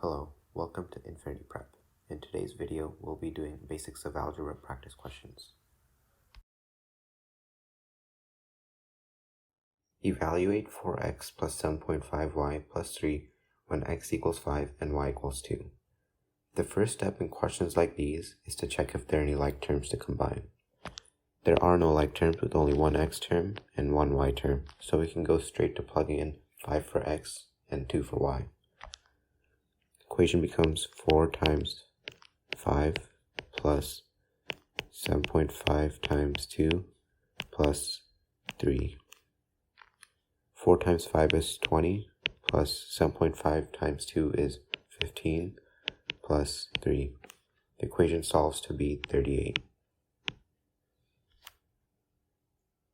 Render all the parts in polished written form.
Hello, welcome to Infinity Prep. In today's video, we'll be doing Basics of Algebra Practice Questions. Evaluate 4x plus 7.5y plus 3 when x equals 5 and y equals 2. The first step in questions like these is to check if there are any like terms to combine. There are no like terms with only one x term and one y term, so we can go straight to plugging in 5 for x and 2 for y. Equation becomes 4 times 5 plus 7.5 times 2 plus 3. 4 times 5 is 20 plus 7.5 times 2 is 15 plus 3. The equation solves to be 38.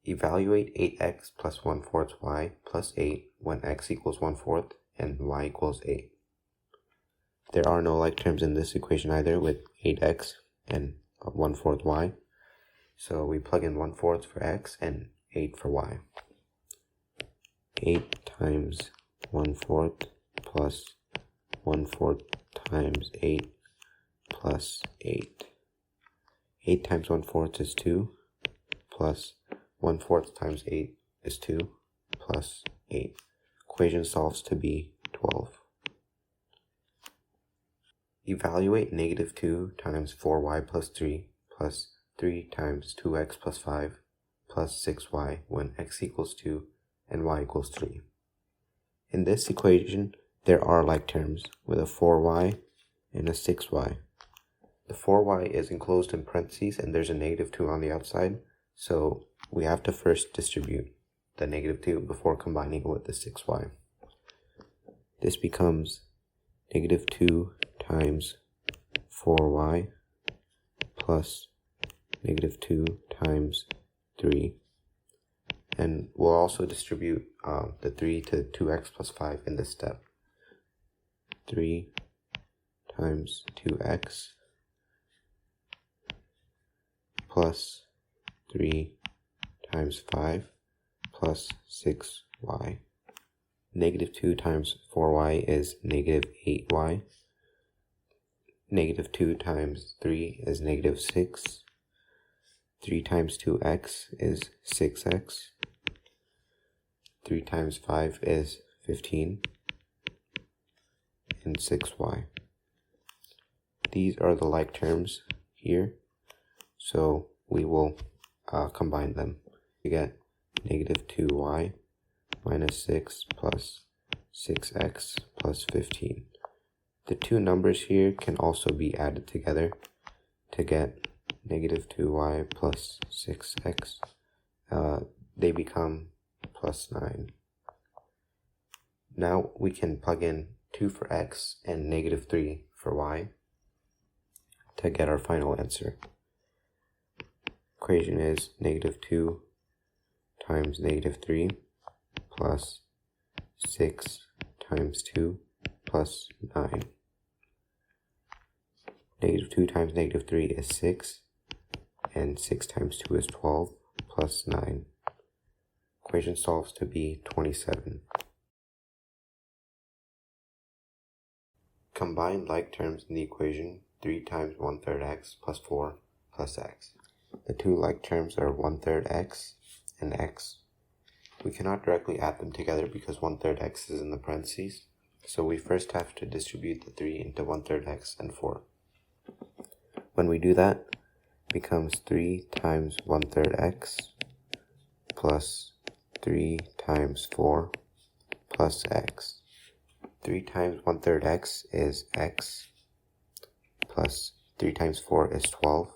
Evaluate 8x plus 1/4 y plus 8 when x equals 1/4 and y equals 8. There are no like terms in this equation either with 8x and 1/4 y. So we plug in 1/4 for x and 8 for y. 8 times 1/4 plus 1/4 times 8 plus 8. 8 times 1/4 is 2 plus 1/4 times 8 is 2 plus 8. Equation solves to be 12. Evaluate -2 times 4y plus 3 plus 3 times 2x plus 5 plus 6y when x equals 2 and y equals 3. In this equation, there are like terms with a 4y and a 6y. The 4y is enclosed in parentheses and there's a -2 on the outside, so we have to first distribute the -2 before combining it with the 6y. This becomes -2 times 4y plus -2 times 3. And we'll also distribute the 3 to 2x plus 5 in this step. 3 times 2x plus 3 times 5 plus 6y. -2 times 4y is -8y. -2 times 3 is -6. 3 times 2x is 6x. 3 times 5 is 15. And 6y. These are the like terms here, so we will combine them to get -2y minus 6 plus 6x plus 15. The two numbers here can also be added together to get -2y plus 6x. They become plus 9. Now we can plug in 2 for x and -3 for y to get our final answer. Equation is -2 times -3 plus 6 times 2 plus 9. -2 times -3 is 6, and 6 times 2 is 12 plus 9. Equation solves to be 27. Combine like terms in the equation 3 times 1/3 x plus 4 plus x. The two like terms are 1/3 x and x. We cannot directly add them together because 1/3 x is in the parentheses, so we first have to distribute the 3 into 1/3 x and 4. When we do that, it becomes 3 times 1/3 x plus 3 times 4 plus x. 3 times 1/3 x is x plus 3 times 4 is 12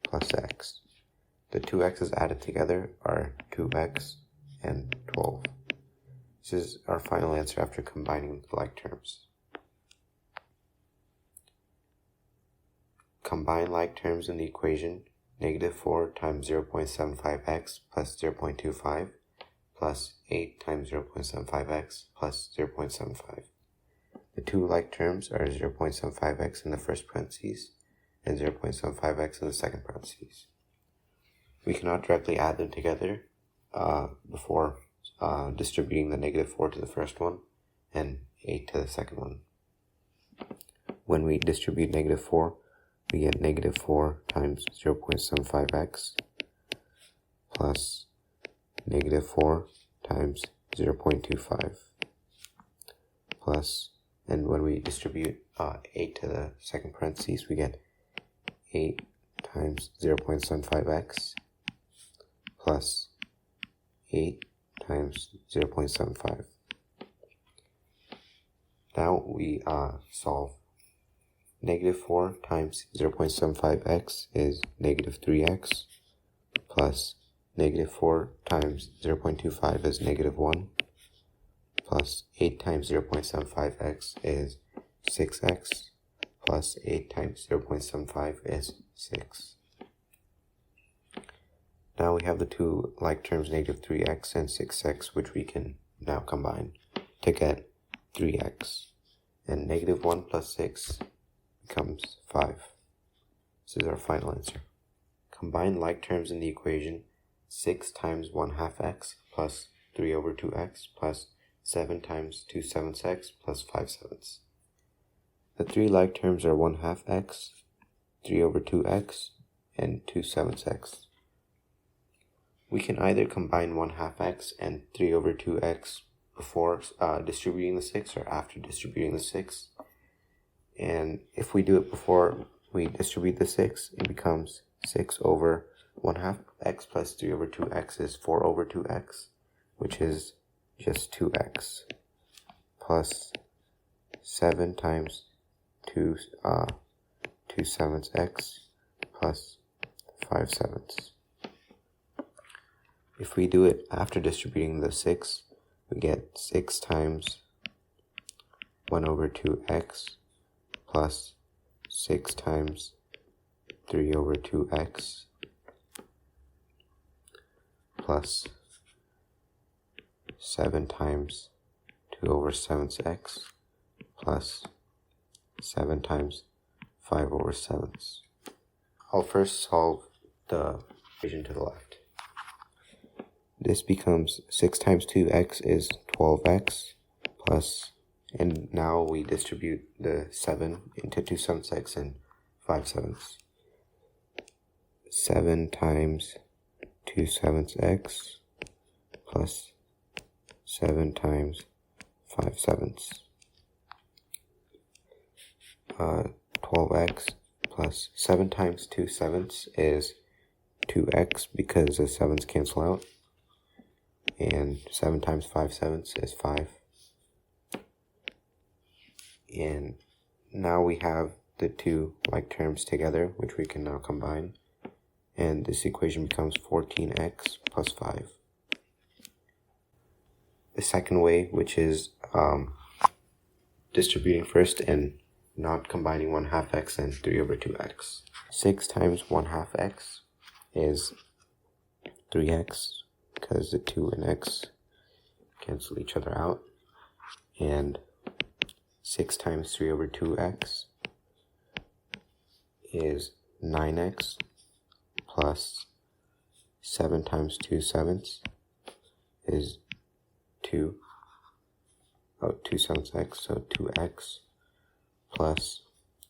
plus x. The two x's added together are 2x and 12. This is our final answer after combining the like terms. Combine like terms in the equation -4 times 0.75x plus 0.25 plus 8 times 0.75x plus 0.75. The two like terms are 0.75x in the first parentheses and 0.75x in the second parentheses. We cannot directly add them together before distributing the -4 to the first one and 8 to the second one. when we distribute negative 4, we get negative 4 times 0.75x plus negative 4 times 0.25 plus, and when we distribute 8 to the second parentheses, we get 8 times 0.75x plus 8 times 0.75. Now we solve. Negative 4 times 0.75x is negative 3x plus negative 4 times 0.25 is negative 1 plus 8 times 0.75x is 6x plus 8 times 0.75 is 6. Now we have the two like terms, negative 3x and 6x, which we can now combine to get 3x. And negative 1 plus 6 becomes 5. This is our final answer. Combine like terms in the equation. 6 times 1/2 x plus 3 over 2x plus 7 times 2/7 x plus 5/7. The three like terms are 1/2 x, 3 over 2x, and 2/7 x. We can either combine 1/2 x and 3 over 2x before distributing the 6 or after distributing the 6. And if we do it before we distribute the 6, it becomes 6 over 1/2 x plus 3 over 2x is 4 over 2x, which is just 2x, plus 7 times 2/7 x plus 5/7. If we do it after distributing the 6, we get 6 times 1 over 2x plus 6 times 3 over 2x plus 7 times 2 over 7x plus 7 times 5 over 7. I'll first solve the equation to the left. This becomes 6 times 2x is 12x plus, and now we distribute the 7 into 2/7 x and 5/7. 7 times 2/7 x plus 7 times 5/7. 12x plus 7 times 2/7 is 2x because the 7's cancel out. And 7 times 5/7 is 5. And now we have the two like terms together, which we can now combine. And this equation becomes 14x plus 5. The second way, which is distributing first and not combining 1/2 x and 3 over 2x. 6 times 1/2 x is 3x, because the 2 and x cancel each other out. And 6 times 3 over 2x is 9x plus 7 times 2/7 is 2/7 x, so 2x plus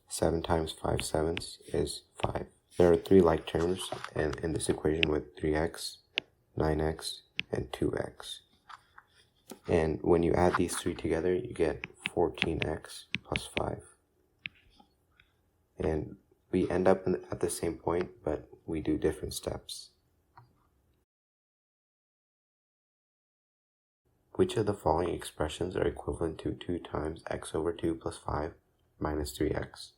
7 times 5/7 is 5. There are three like terms in this equation with 3x, 9x, and 2x. And when you add these three together, you get 14x plus 5. And we end up at the same point, but we do different steps. Which of the following expressions are equivalent to 2 times x over 2 plus 5 minus 3x?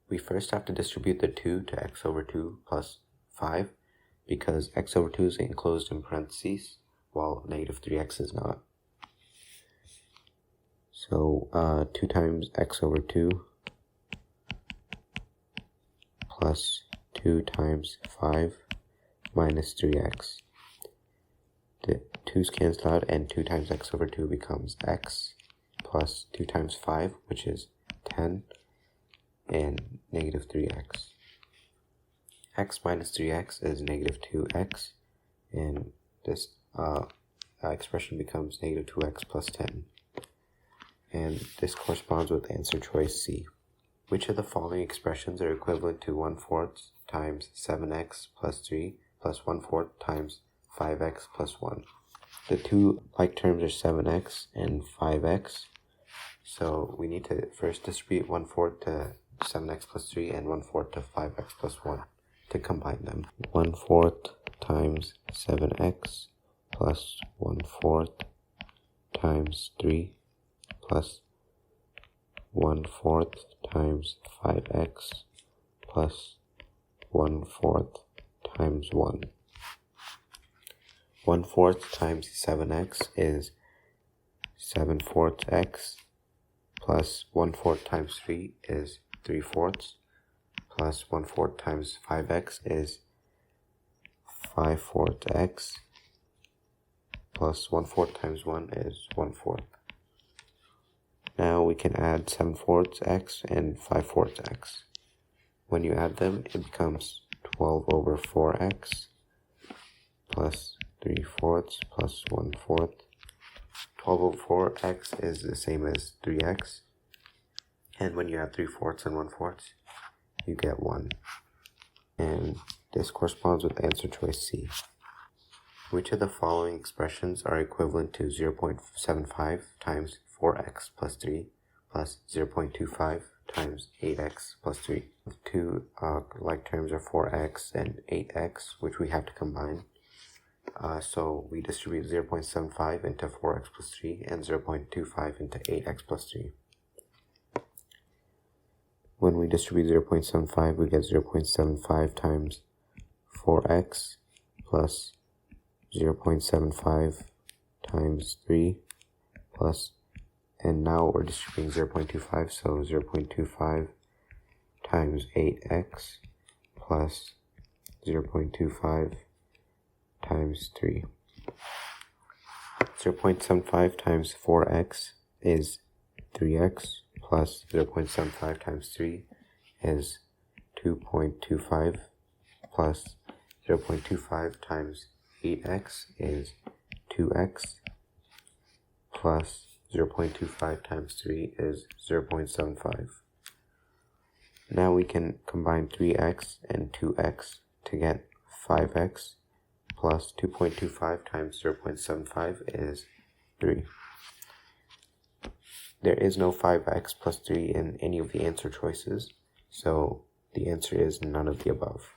We first have to distribute the 2 to x over 2 plus 5, because x over 2 is enclosed in parentheses, while negative 3x is not. So 2 times x over 2 plus 2 times 5 minus 3x. The 2's cancel out, and 2 times x over 2 becomes x plus 2 times 5, which is 10, and negative 3x. X minus 3x is negative 2x, and this expression becomes negative 2x plus 10. and this corresponds with answer choice C. Which of the following expressions are equivalent to 1/4 times 7x plus 3 plus 1/4 times 5x plus 1? The two like terms are 7x and 5x. So we need to first distribute 1/4 to 7x plus 3 and 1/4 to 5x plus 1 to combine them. 1/4 times 7x plus 1/4 times 3 plus 1/4 times 5x plus 1/4 times 1. 1/4 times 7x is 7/4 x plus 1/4 times 3 is 3/4 plus 1/4 times 5x is 5/4 x plus 1/4 times 1 is 1/4. Now we can add 7/4 x and 5/4 x. When you add them, it becomes 12/4x plus 3/4 plus 1/4. 12/4x is the same as 3x. And when you add 3/4 and 1/4, you get 1. And this corresponds with answer choice C. Which of the following expressions are equivalent to 0.75 times 4x plus 3 plus 0.25 times 8x plus 3? The two like terms are 4x and 8x, which we have to combine. So we distribute 0.75 into 4x plus 3 and 0.25 into 8x plus 3. When we distribute 0.75, we get 0.75 times 4x plus 0.75 times 3 plus, and now we're distributing 0.25, so 0.25 times 8x plus 0.25 times 3. 0.75 times 4x is 3x plus 0.75 times 3 is 2.25 plus 0.25 times 8x is 2x plus 0.25 times 3 is 0.75. Now we can combine 3x and 2x to get 5x plus 2.25 times 0.75 is 3. There is no 5x plus 3 in any of the answer choices, so the answer is none of the above.